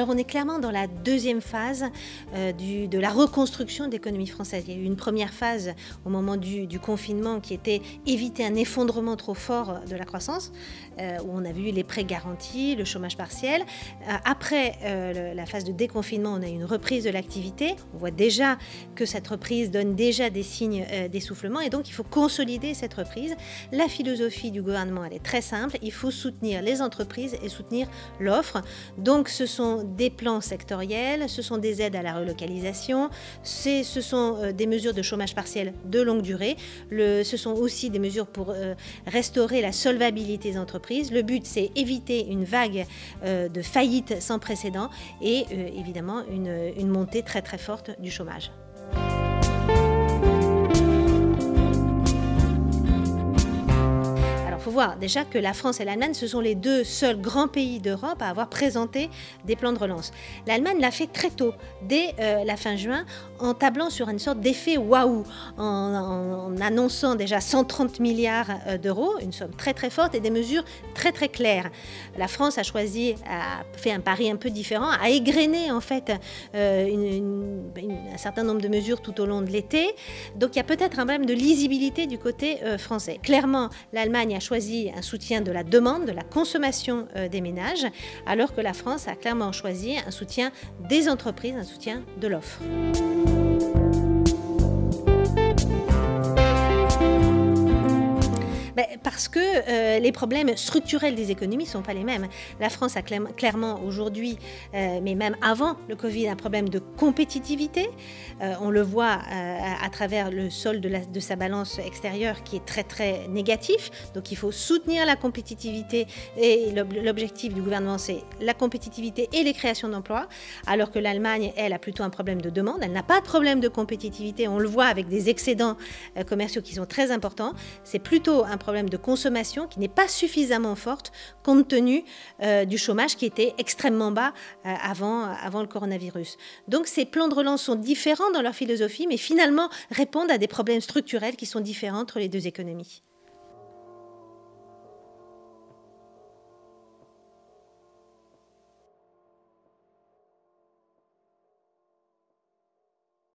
Alors on est clairement dans la deuxième phase de la reconstruction de l'économie française. Il y a eu une première phase au moment du confinement qui était éviter un effondrement trop fort de la croissance, où on a vu les prêts garantis, le chômage partiel. Après la phase de déconfinement, on a eu une reprise de l'activité. On voit déjà que cette reprise donne déjà des signes d'essoufflement et donc il faut consolider cette reprise. La philosophie du gouvernement, elle est très simple. Il faut soutenir les entreprises et soutenir l'offre. Donc ce sont des plans sectoriels, ce sont des aides à la relocalisation, ce sont des mesures de chômage partiel de longue durée, ce sont aussi des mesures pour restaurer la solvabilité des entreprises. Le but, c'est éviter une vague de faillites sans précédent et évidemment une montée très très forte du chômage. Il faut voir déjà que la France et l'Allemagne, ce sont les deux seuls grands pays d'Europe à avoir présenté des plans de relance. L'Allemagne l'a fait très tôt, dès la fin juin, en tablant sur une sorte d'effet waouh, en annonçant déjà 130 milliards d'euros, une somme très très forte et des mesures très très claires. La France a fait un pari un peu différent, a égrené en fait un certain nombre de mesures tout au long de l'été. Donc il y a peut-être un problème de lisibilité du côté français. Clairement, l'Allemagne a choisi un soutien de la demande, de la consommation des ménages, alors que la France a clairement choisi un soutien des entreprises, un soutien de l'offre. Parce que les problèmes structurels des économies ne sont pas les mêmes. La France a clairement aujourd'hui, mais même avant le Covid, un problème de compétitivité. On le voit à travers le solde de sa balance extérieure qui est très très négatif. Donc il faut soutenir la compétitivité et l'objectif du gouvernement, c'est la compétitivité et les créations d'emplois, alors que l'Allemagne, elle, a plutôt un problème de demande. Elle n'a pas de problème de compétitivité. On le voit avec des excédents commerciaux qui sont très importants. C'est plutôt un problème de consommation qui n'est pas suffisamment forte compte tenu du chômage qui était extrêmement bas avant le coronavirus. Donc ces plans de relance sont différents dans leur philosophie, mais finalement répondent à des problèmes structurels qui sont différents entre les deux économies.